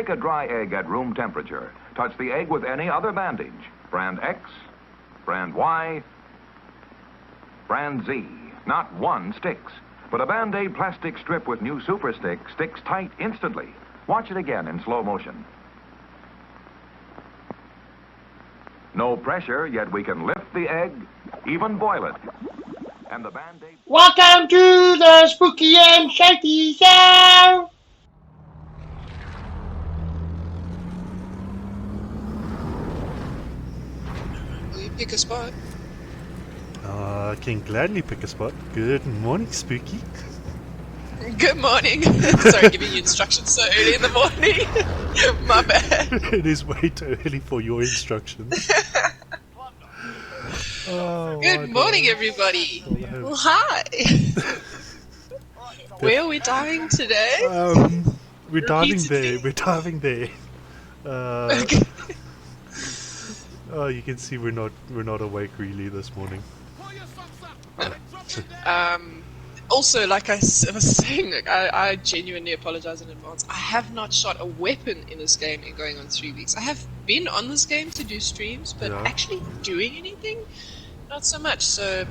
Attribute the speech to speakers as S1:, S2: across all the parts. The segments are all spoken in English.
S1: Take a dry egg at room temperature. Touch the egg with any other bandage. Brand X, brand Y, brand Z. Not one sticks. But a Band-Aid plastic strip with new Super Stick sticks tight instantly. Watch it again in slow motion. No pressure, yet we can lift the egg, even boil it. And the Band-Aid...
S2: Welcome to the Spooky and Shady Show!
S3: Will you pick a spot?
S4: I can gladly pick a spot. Good morning, Spooky.
S3: Good morning. Sorry, giving you instructions so early in the morning. My bad.
S4: It is way too early for your instructions.
S3: Good morning, everybody.
S4: Hello.
S3: Well, hi. Where are we diving today?
S4: We're diving there.
S3: Repeatedly.
S4: We're diving there.
S3: Okay.
S4: Oh, you can see we're not awake really this morning.
S3: Also, like I was saying, like, I genuinely apologize in advance. I have not shot a weapon in this game in going on 3 weeks. I have been on this game to do streams, but
S4: Yeah.
S3: actually doing anything, not so much. So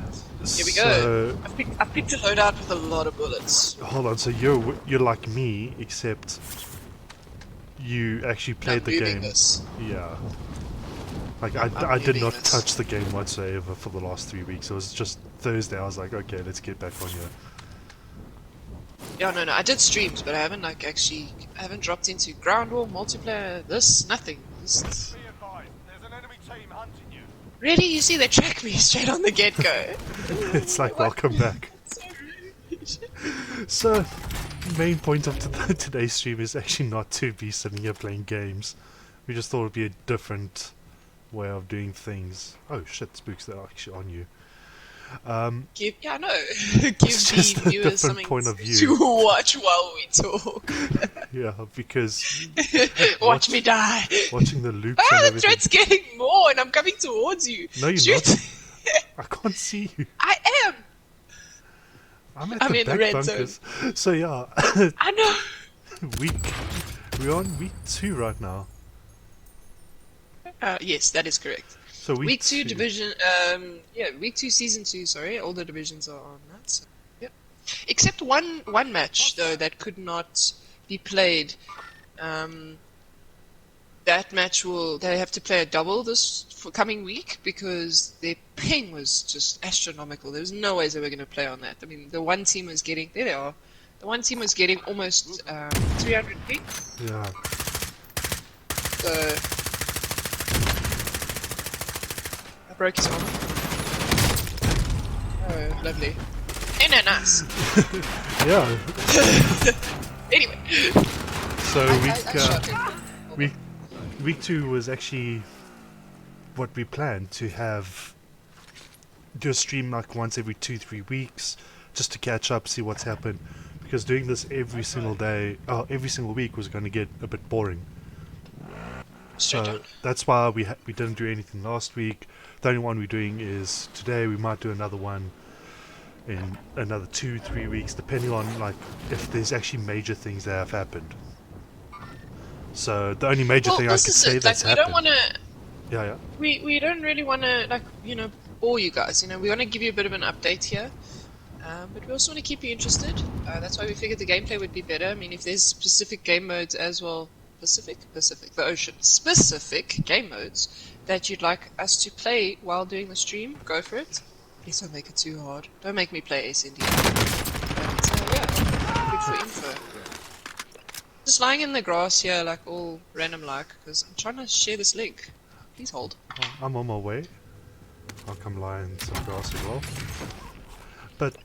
S3: here we
S4: So-
S3: go. I picked a loadout with a lot of bullets.
S4: Hold on. So you're like me, except you actually played the
S3: moving
S4: game.
S3: this.
S4: Yeah. Like
S3: I'm
S4: I did
S3: moving
S4: not
S3: this.
S4: touch the game whatsoever for the last 3 weeks. It was just Thursday. I was like, okay, let's get back on here.
S3: Yeah, no, I did streams, but I haven't I haven't dropped into ground war, multiplayer, nothing. Just... Really? You see, they track me straight on the get-go.
S4: It's like, welcome back.
S3: So rude.
S4: So, main point of today's stream is actually not to be sitting here playing games. We just thought it'd be a different way of doing things. Oh shit, spooks, they're actually on you.
S3: Give
S4: It's just
S3: the
S4: a
S3: viewers
S4: different
S3: something
S4: point of view.
S3: to watch while we talk.
S4: Yeah, because
S3: Watch me die.
S4: watching the loops
S3: Ah,
S4: and
S3: the
S4: everything.
S3: threat's getting more, and I'm coming towards you.
S4: No, you're
S3: Shoot.
S4: not. I can't see you.
S3: I am.
S4: I'm
S3: I'm
S4: the
S3: in the
S4: back
S3: red
S4: bunkers. So yeah,
S3: I know.
S4: we're on week 2 right now.
S3: Yes, that is correct.
S4: So
S3: Week 2 division, week 2 season 2, sorry, all the divisions are on that, so, yep. Except one match, though, that could not be played. That match they have to play a double this coming week because their ping was just astronomical. There was no ways they were going to play on that. I mean, the one team was getting, there they are, the one team was getting almost 300 ping.
S4: Yeah.
S3: So, I broke his arm. Oh, lovely. And a nice.
S4: Yeah.
S3: Anyway.
S4: So
S3: I shot him.
S4: week 2 was actually what we planned to do a stream like once every 2-3 weeks just to catch up, see what's happened, because doing this every single week was going to get a bit boring.
S3: Straight
S4: So
S3: on.
S4: that's why we didn't do anything last week. The only one we're doing is today. We might do another one in another 2-3 weeks, depending on like if there's actually major things that have happened. So the only major thing I could say that's
S3: we
S4: happened.
S3: don't want to.
S4: Yeah.
S3: We don't really want to bore you guys. We want to give you a bit of an update here, but we also want to keep you interested. That's why we figured the gameplay would be better. I mean, if there's specific game modes as well, the ocean specific game modes that you'd like us to play while doing the stream, go for it. Please don't make it too hard. Don't make me play Ace India. But yeah, good for info. Just lying in the grass here, like all random like, because I'm trying to share this link. Please hold.
S4: I'm on my way. I'll come lie in some grass as well. But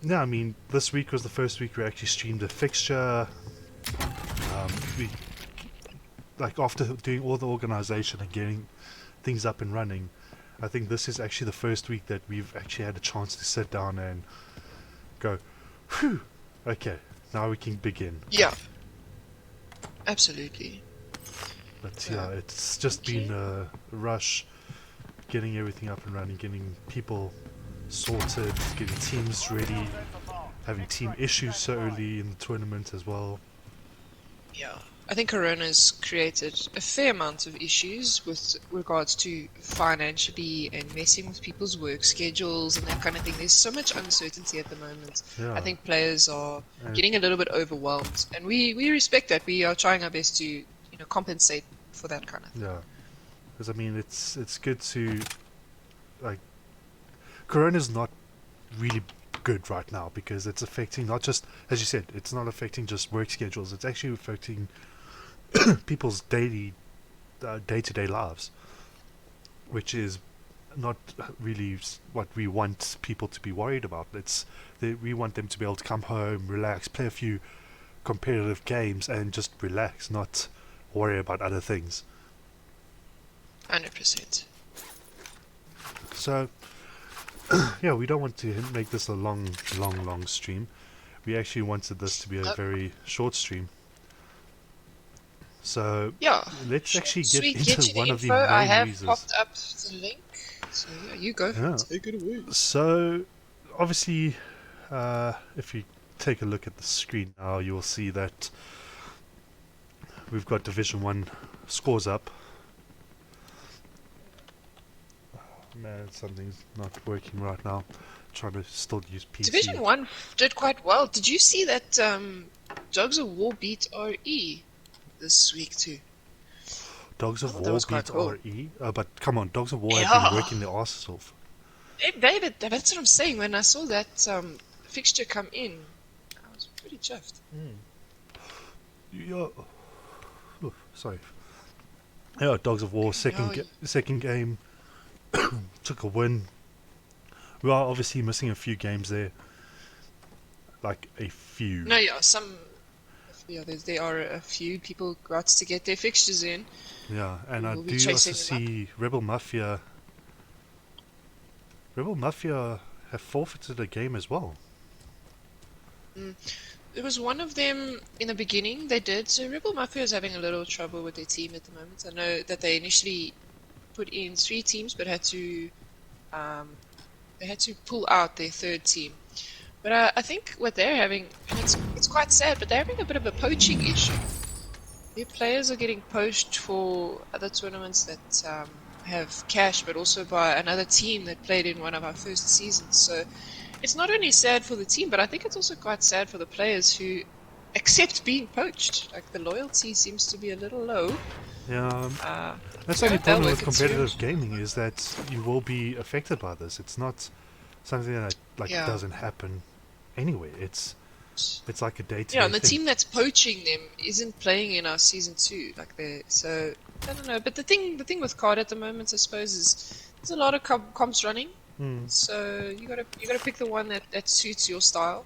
S4: yeah, I mean, this week was the first week we actually streamed a fixture. We after doing all the organization and getting things up and running, I think this is actually the first week that we've actually had a chance to sit down and go, whew, okay, now we can begin.
S3: Yeah. Absolutely.
S4: But yeah, it's just been a rush getting everything up and running, getting people sorted, getting teams ready, having team issues so early in the tournament as well.
S3: Yeah. I think Corona's created a fair amount of issues with regards to financially and messing with people's work schedules and that kind of thing. There's so much uncertainty at the moment.
S4: Yeah.
S3: I think players are
S4: And-
S3: getting a little bit overwhelmed, and we respect that. We are trying our best to compensate for that kind of thing.
S4: Yeah, because I mean, it's good to like. Corona's not really good right now because it's affecting not just, as you said, it's not affecting just work schedules. It's actually affecting people's day-to-day lives, which is not really what we want people to be worried about. We want them to be able to come home, relax, play a few competitive games, and just relax, not worry about other things.
S3: 100%.
S4: So, yeah, we don't want to make this a long stream. We actually wanted this to be a very short stream. So,
S3: Yeah.
S4: let's actually get
S3: Sweet,
S4: into
S3: you
S4: one
S3: the
S4: of the
S3: info. I
S4: main
S3: have
S4: reasons.
S3: popped up the link. So yeah, you go.
S4: Yeah.
S3: Take it away.
S4: So, obviously, if you take a look at the screen now, you'll see that we've got Division 1 scores up. Oh, man, something's not working right now. Trying to still use PC.
S3: Division 1 did quite well. Did you see that Dogs of War beat RE this week too?
S4: Dogs of
S3: thought that
S4: War
S3: was quite
S4: beat
S3: cool.
S4: RE? But come on, Dogs of War have
S3: Yeah.
S4: been working their asses off.
S3: Hey, David, that's what I'm saying. When I saw that fixture come in, I was pretty chuffed.
S4: Yeah. Oh, sorry. Yeah, Dogs of War second game took a win. We are obviously missing a few games there, like a few.
S3: No, yeah, there are a few people got to get their fixtures in.
S4: Yeah, and I
S3: We'll be
S4: do also
S3: chasing them
S4: see Rebel Mafia. Rebel Mafia have forfeited a game as well.
S3: There was one of them in the beginning, they did. So Rebel Mafia is having a little trouble with their team at the moment. I know that they initially put in 3 teams, but they had to pull out their 3rd team. But I think what they're having, and it's quite sad, but they're having a bit of a poaching issue. Their players are getting poached for other tournaments that have cash, but also by another team that played in one of our first seasons. So it's not only sad for the team, but I think it's also quite sad for the players who accept being poached. Like, the loyalty seems to be a little low.
S4: Yeah, that's the
S3: Yeah,
S4: only
S3: they'll
S4: problem with
S3: work it through.
S4: competitive gaming is that you will be affected by this. It's not something that
S3: Yeah.
S4: doesn't happen anyway. It's like a day-to-day
S3: Yeah, and the
S4: thing.
S3: team that's poaching them isn't playing in our season 2. So I don't know. But the thing with COD at the moment, I suppose, is there's a lot of comps running. So you gotta pick the one that suits your style.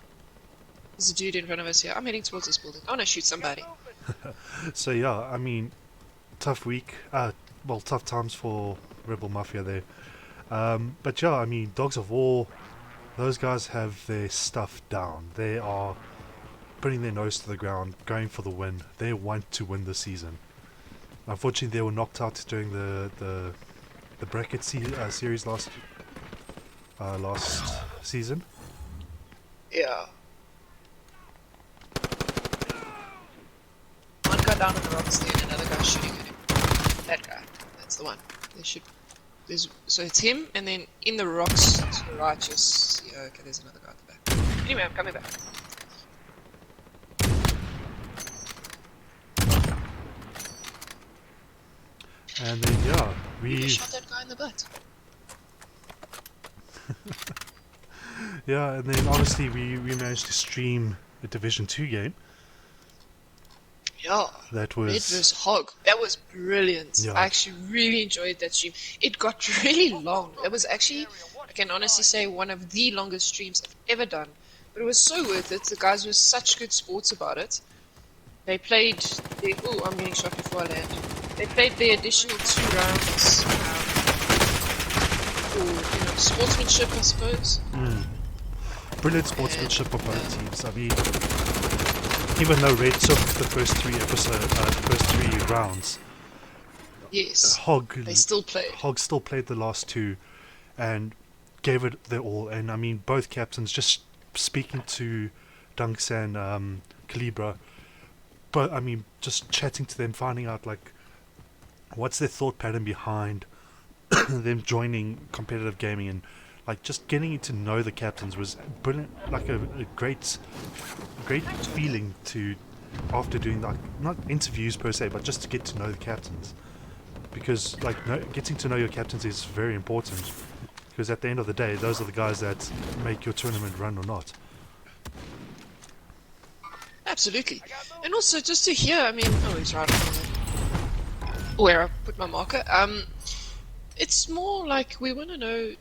S3: There's a dude in front of us here. I'm heading towards this building. I wanna shoot somebody.
S4: So yeah, I mean, tough week. Well, tough times for Rebel Mafia there. But yeah, I mean, Dogs of War, those guys have their stuff down. They are putting their nose to the ground, going for the win. They want to win the season. Unfortunately, they were knocked out during the bracket series last season.
S3: Yeah. One guy down on the rocks there, and another guy shooting at him. That guy. That's the one. So it's him, and then in the rocks to the right, you'll see. Okay, there's another guy at the back. Anyway, I'm coming back.
S4: And then yeah,
S3: You
S4: we
S3: shot that guy in the butt.
S4: yeah, and then obviously we managed to stream a Division 2 game.
S3: Yeah.
S4: That
S3: Red
S4: was
S3: vs. Hog. That was brilliant.
S4: Yeah.
S3: I actually really enjoyed that stream. It got really long. It was actually, I can honestly say, one of the longest streams I've ever done. But it was so worth it. The guys were such good sports about it. They played. Oh, I'm getting shot before I land. They played the additional 2 rounds for sportsmanship, I suppose.
S4: brilliant sportsmanship of both teams. I mean, even though Red took the first 3 rounds,
S3: Yes.
S4: Hog
S3: They still played.
S4: Hog still played the last 2 and gave it their all. And I mean, both captains, just speaking to Dunks and Calibra, but I mean, just chatting to them, finding out like what's their thought pattern behind them joining competitive gaming, and like just getting to know the captains was brilliant, like a great feeling to, after doing like not interviews per se, but just to get to know the captains, because like getting to know your captains is very important, because at the end of the day those are the guys that make your tournament run or not.
S3: Absolutely. And also, just to hear, I mean, oh, he's right on where I put my marker. It's more like we want to know,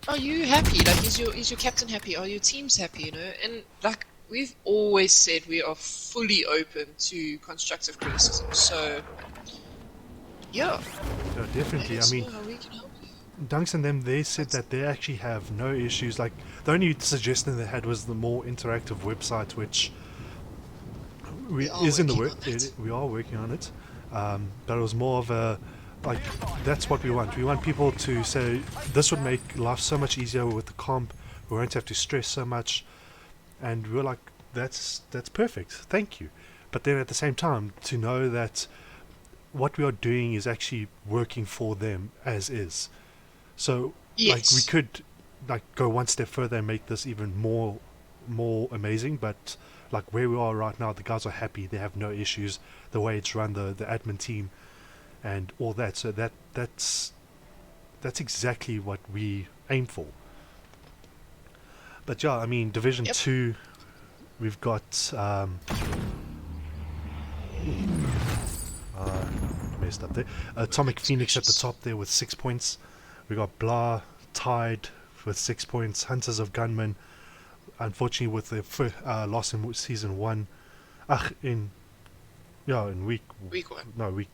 S3: are you happy? Like, is your captain happy? Are your teams happy? You know, and like we've always said, we are fully open to constructive criticism. So, yeah,
S4: Yeah, definitely. I mean,
S3: how we can help you.
S4: Dunks and them, they said that they actually have no issues. Like the only suggestion they had was the more interactive website, which
S3: We are
S4: is in the
S3: working
S4: work.
S3: on that.
S4: We are working on it, but it was more of a like that's what we want. We want people to say this would make life so much easier with the comp. We won't have to stress so much, and we're like, that's perfect. Thank you. But then at the same time, to know that what we are doing is actually working for them as is. So like we
S3: Yes.
S4: could like go one step further and make this even more amazing, but like where we are right now, the guys are happy, they have no issues, the way it's run, the admin team and all that. So that's exactly what we aim for. But yeah, I mean Division
S3: Yep.
S4: 2, we've got messed up there. Atomic Phoenix at the top there with 6 points. We got Blah tied with 6 points. Hunters of Gunmen, unfortunately, with their loss in season 1. In week
S3: Week 1.
S4: no week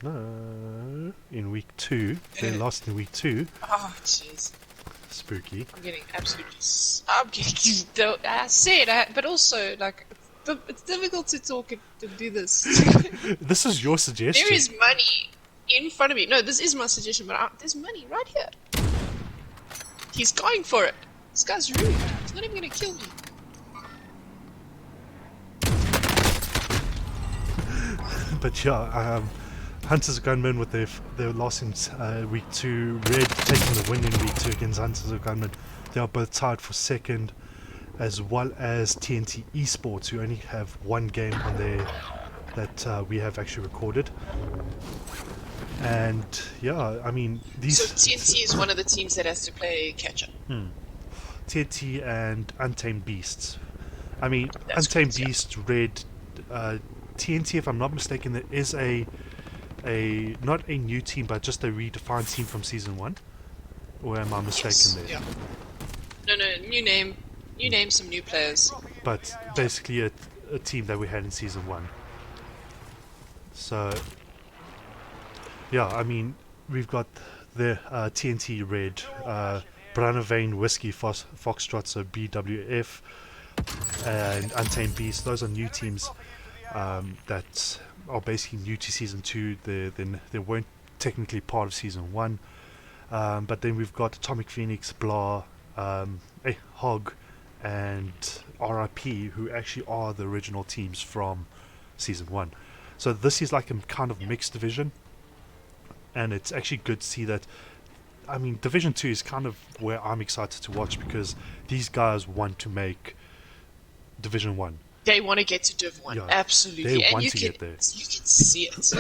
S4: no in week 2. They lost in week 2.
S3: Oh, jeez.
S4: Spooky.
S3: I'm getting absolutely. I'm getting. I said, but also like, it's difficult to talk and to do this.
S4: This is your suggestion.
S3: There is money in front of me. No, this is my suggestion, but there's money right here. He's going for it. This guy's rude. He's not even gonna kill me.
S4: But yeah, Hunters of Gunmen with their loss in week 2. Red taking the win in week 2 against Hunters of Gunmen. They are both tied for second, as well as TNT Esports, who only have one game on there that we have actually recorded. And yeah, I mean these.
S3: So TNT is one of the teams that has to play catch up.
S4: TNT and Untamed Beasts. I mean,
S3: That's
S4: Untamed
S3: correct, yeah.
S4: Beasts, Red, TNT, if I'm not mistaken, there is a not a new team, but just a redefined team from season 1. Or am I mistaken
S3: Yes,
S4: there?
S3: yeah. No, new name, some new players.
S4: But basically a team that we had in season 1. So yeah, I mean we've got the TNT Red, Branavane Whiskey Foxtrot, so BWF, and Untamed Beast. Those are new teams that are basically new to season 2. They weren't technically part of season 1. But then we've got Atomic Phoenix, Blah, Hog, and RIP, who actually are the original teams from season 1. So this is like a kind of mixed division, and it's actually good to see that. I mean, Division 2 is kind of where I'm excited to watch, because these guys want to make Division 1.
S3: They want to get to Div 1,
S4: Yeah,
S3: absolutely.
S4: they
S3: And
S4: want
S3: you
S4: to
S3: can,
S4: get there.
S3: you can see it.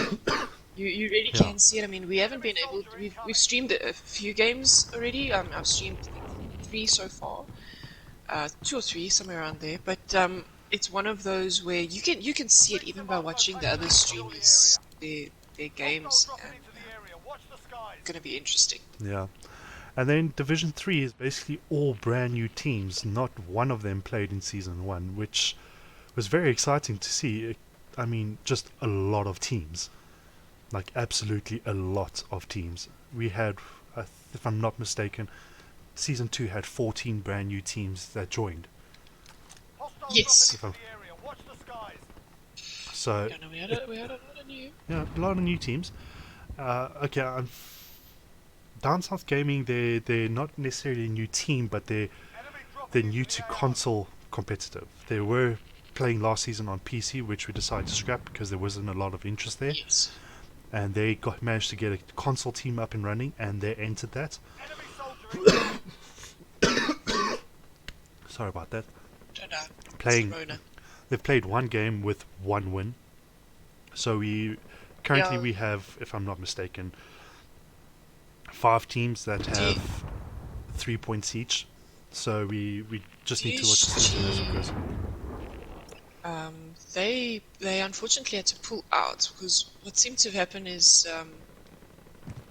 S3: You really
S4: Yeah.
S3: can see it. I mean, we haven't been able. We've streamed a few games already. I've streamed 3 so far, 2 or 3 somewhere around there. But it's one of those where you can see it even by watching the other streamers their games. And, going to be interesting.
S4: Yeah. And then Division 3 is basically all brand new teams. Not one of them played in Season 1, which was very exciting to see. I mean, just a lot of teams. Like, absolutely a lot of teams. We had, if I'm not mistaken, Season 2 had 14 brand new teams that joined.
S3: Yes.
S4: So,
S3: Yeah, no, we had a lot of new.
S4: yeah, a lot of new teams. Okay, Down South Gaming, they're not necessarily a new team, but they're new to console competitive. They were playing last season on PC, which we decided to scrap because there wasn't a lot of interest there.
S3: Yes.
S4: And they managed to get a console team up and running, and they entered that. Sorry about that.
S3: Don't know.
S4: Playing,
S3: It's Rona.
S4: they've played one game with 1 win. So currently
S3: Yeah.
S4: we have, if I'm not mistaken, 5 teams that have 3 points each. So we just need to watch the season as it goes.
S3: They unfortunately had to pull out because what seemed to happen is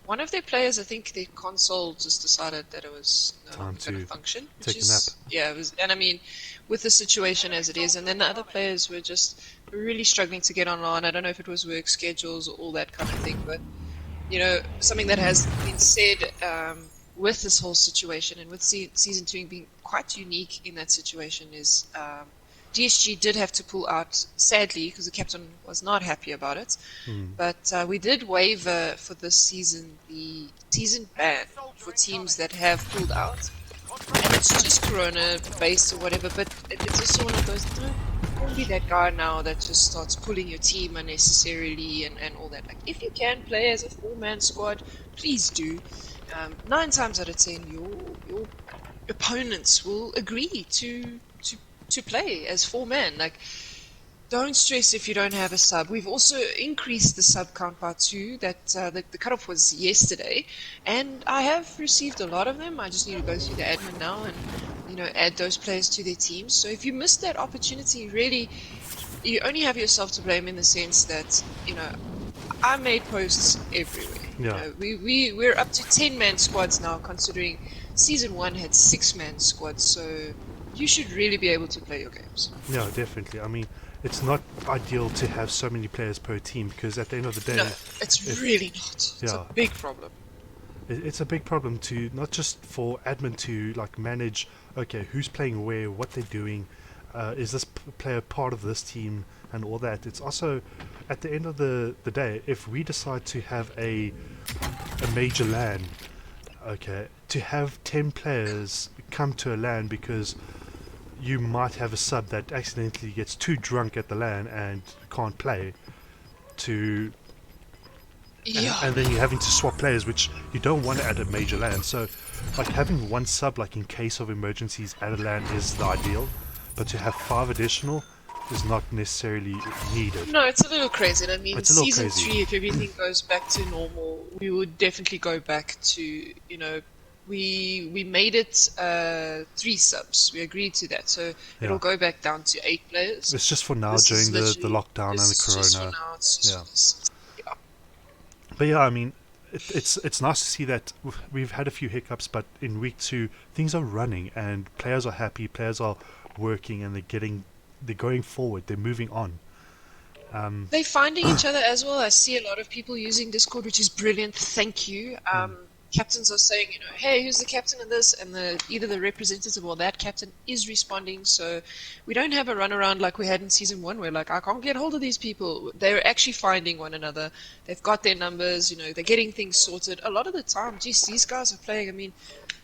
S3: one of their players, I think their console just decided that it was no
S4: Time
S3: longer going
S4: to
S3: to function.
S4: take a nap.
S3: Yeah, it was, and I mean, with the situation as it is, and then the other players were just really struggling to get online. I don't know if it was work schedules or all that kind of thing, but you know, something that has been said with this whole situation and with season 2 being quite unique in that situation is DSG did have to pull out, sadly, because the captain was not happy about it. But we did waiver for this season the season ban for teams that have pulled out. And it's just Corona based or whatever, but it's also one of those, don't be that guy now that just starts pulling your team unnecessarily and all that. Like, if you can play as a 4-man squad, please do. 9 times out of 10, your opponents will agree to play as 4-man. Like, don't stress if you don't have a sub. We've also increased the sub count by 2. That the cutoff was yesterday, and I have received a lot of them. I just need to go through the admin now and add those players to their teams. So if you missed that opportunity, really, you only have yourself to blame in the sense that I made posts everywhere.
S4: Yeah.
S3: We're up to 10-man squads now, considering season 1 had 6-man squads. So you should really be able to play your games.
S4: Yeah, definitely. I mean, it's not ideal to have so many players per team because at the end of the day,
S3: No, it's really not. It's
S4: Yeah.
S3: a big problem.
S4: it's a big problem to not just for admin to like manage. Okay, who's playing where, what they're doing, is this player part of this team, and all that. It's also at the end of the day, if we decide to have a major LAN, okay, to have 10 players come to a LAN because you might have a sub that accidentally gets too drunk at the LAN and can't play,
S3: Yeah.
S4: and then you're having to swap players, which you don't want at a major LAN. So, like having 1 sub, like in case of emergencies at a LAN, is the ideal, but to have 5 additional is not necessarily needed.
S3: No, it's a little crazy. I mean,
S4: It's a little
S3: season
S4: crazy.
S3: 3, if everything goes back to normal, we would definitely go back to, we made it 3 subs. We agreed to that. So it'll go back down to 8 players.
S4: It's just for now
S3: This is
S4: during the
S3: literally-
S4: lockdown and
S3: this
S4: the
S3: is just for
S4: corona.
S3: now, it's just- yeah.
S4: But yeah, I mean, it's nice to see that we've had a few hiccups, but in week 2 things are running and players are happy, players are working, and they're going forward, they're moving on.
S3: They're finding each other as well. I see a lot of people using Discord, which is brilliant. Thank you. Captains are saying, hey, who's the captain of this? And either the representative or that captain is responding. So we don't have a runaround like we had in season 1 where, like, I can't get hold of these people. They're actually finding one another. They've got their numbers, they're getting things sorted. A lot of the time, geez, these guys are playing. I mean,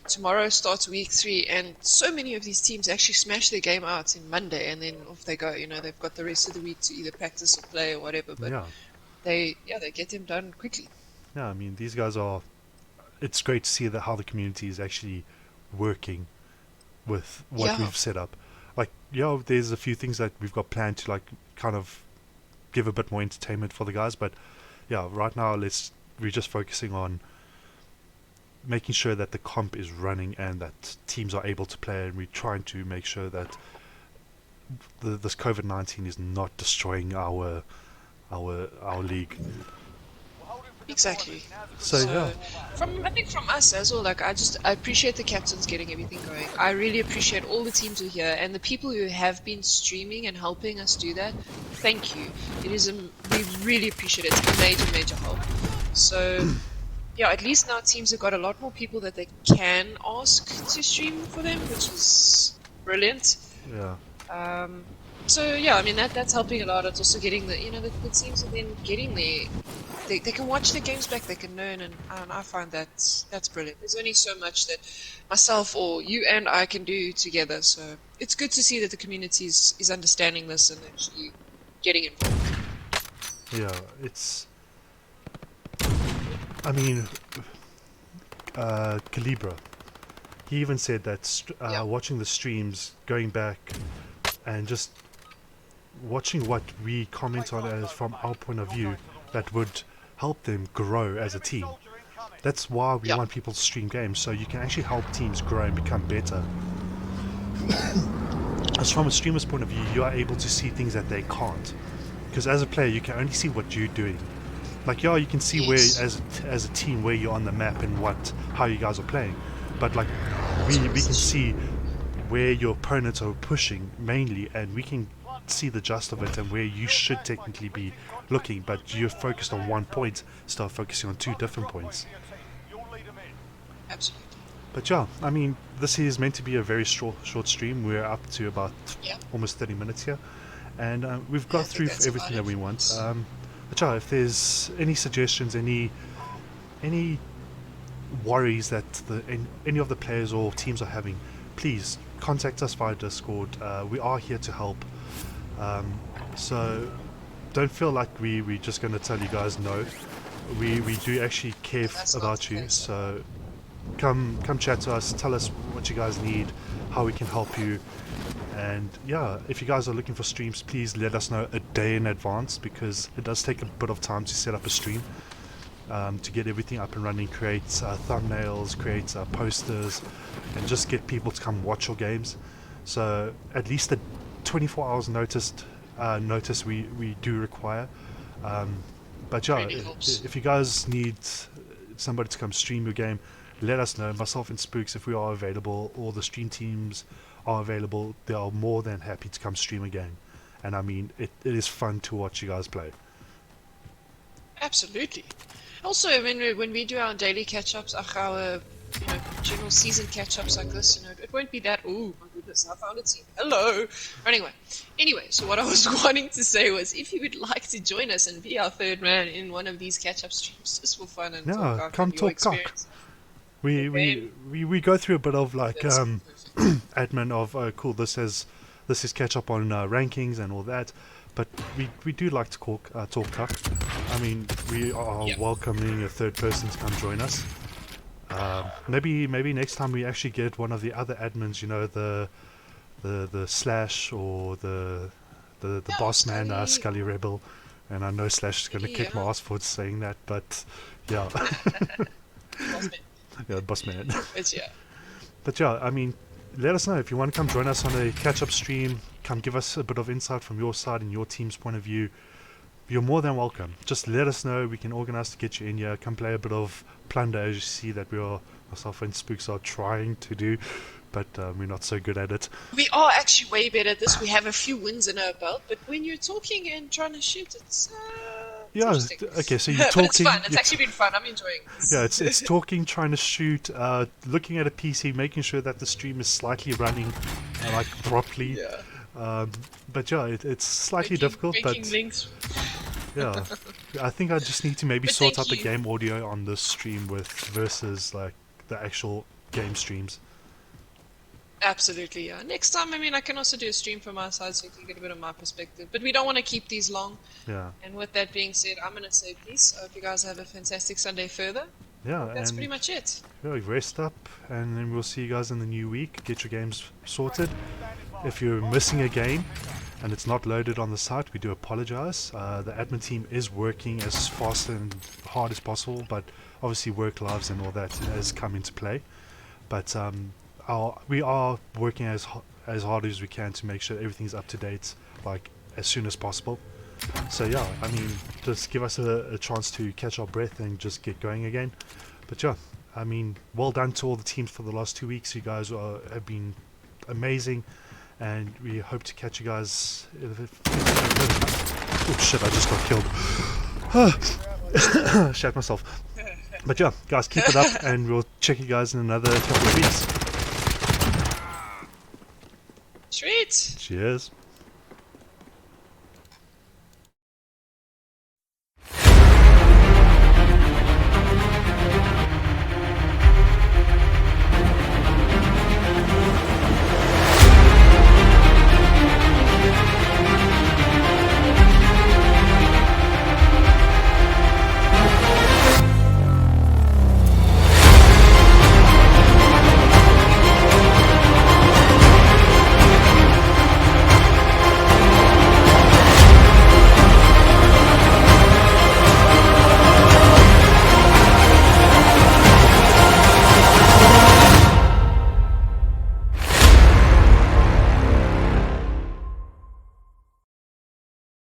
S3: tomorrow starts week 3, and so many of these teams actually smash their game out in Monday, and then off they go. They've got the rest of the week to either practice or play or whatever. But
S4: Yeah.
S3: they get them done quickly.
S4: Yeah, I mean, these guys are. It's great to see how the community is actually working with what
S3: Yeah.
S4: we've set up. Like, there's a few things that we've got planned to like kind of give a bit more entertainment for the guys, but yeah, right now we're just focusing on making sure that the comp is running and that teams are able to play, and we're trying to make sure that this COVID-19 is not destroying our league.
S3: Exactly.
S4: So yeah.
S3: I think from us as well, like I appreciate the captains getting everything going. I really appreciate all the teams who are here and the people who have been streaming and helping us do that. Thank you. We really appreciate it. It's a major, major help. So yeah, at least now teams have got a lot more people that they can ask to stream for them, which is brilliant.
S4: Yeah.
S3: So yeah, I mean that's helping a lot. It's also getting the teams are then getting they can watch their games back, they can learn, and I find that's brilliant. There's only so much that myself or you and I can do together, so it's good to see that the community is understanding this and actually getting involved.
S4: Yeah, it's. I mean, Calibra. He even said that watching the streams, going back, and just watching what we comment on as from our point of view, that would help them grow as a team. That's why we want people to stream games, so you can actually help teams grow and become better. As from a streamer's point of view, you are able to see things that they can't. Because as a player, you can only see what you're doing. Like, yeah, you can see where, as a team, where you're on the map and how you guys are playing. But like, we can see where your opponents are pushing mainly, and we can see the gist of it and where you should technically be looking. But you're focused on one point, start focusing on two different points.
S3: Absolutely.
S4: But yeah, I mean, this is meant to be a very short stream. We're up to about almost 30 minutes here, and we've got through everything that we want. But yeah, if there's any suggestions, any worries that any of the players or teams are having, please contact us via Discord. We are here to help. So don't feel like we're just going to tell you guys no. We do actually care about you. So come chat to us, tell us what you guys need, how we can help you. And yeah, if you guys are looking for streams, please let us know a day in advance, because it does take a bit of time to set up a stream, to get everything up and running, create thumbnails, create posters, and just get people to come watch your games. So at least a 24 hours notice we do require. But yeah, if you guys need somebody to come stream your game, let us know. Myself and Spooks, if we are available, or the stream teams are available, they are more than happy to come stream a game. And I mean, it is fun to watch you guys play.
S3: Absolutely. Also, when we do our daily catch-ups, our general season catch-ups like this, it won't be that, oh my goodness, I found a team, hello. Anyway, so what I was wanting to say was, if you would like to join us and be our third man in one of these catch-up streams, just for fun and talk
S4: come
S3: your
S4: talk
S3: experience.
S4: We go through a bit of like admin of cool, this is catch up on rankings and all that, but we do like to talk. I mean, we are welcoming a third person to come join us. Maybe next time we actually get one of the other admins, the Slash or the boss man, Scully Rebel. And I know Slash is going to kick my ass for saying that, but yeah. Yeah, boss man. But yeah, I mean, let us know if you want to come join us on a catch-up stream. Come give us a bit of insight from your side and your team's point of view. You're more than welcome. Just let us know. We can organize to get you in here. Come play a bit of Plunder, as you see that myself and Spooks are trying to do, but we're not so good at it.
S3: We are actually way better at this. We have a few wins in our belt, but when you're talking and trying to shoot, it's
S4: okay, so you're talking.
S3: It's fun. It's actually been fun. I'm enjoying this.
S4: Yeah, it's talking, trying to shoot, looking at a PC, making sure that the stream is slightly running like properly. Yeah. But yeah, it's slightly difficult. But
S3: links.
S4: Yeah, I think I just need to maybe sort out the game audio on this stream versus like the actual game streams.
S3: Absolutely, yeah. Next time, I can also do a stream from my side so you can get a bit of my perspective. But we don't want to keep these long.
S4: Yeah.
S3: And with that being said, I'm going to say peace. I hope you guys have a fantastic Sunday further.
S4: Yeah,
S3: that's pretty much it.
S4: Yeah, rest up, and then we'll see you guys in the new week. Get your games sorted. If you're missing a game and it's not loaded on the site, we do apologize. The admin team is working as fast and hard as possible, but obviously work lives and all that has come into play. But we are working as hard as we can to make sure everything's up to date, like as soon as possible. So yeah, just give us a chance to catch our breath and just get going again. But yeah, well done to all the teams for the last 2 weeks. You guys have been amazing, and we hope to catch you guys. Oh shit! I just got killed. Shat myself. But yeah, guys, keep it up, and we'll check you guys in another couple of weeks.
S3: Sweet.
S4: Cheers.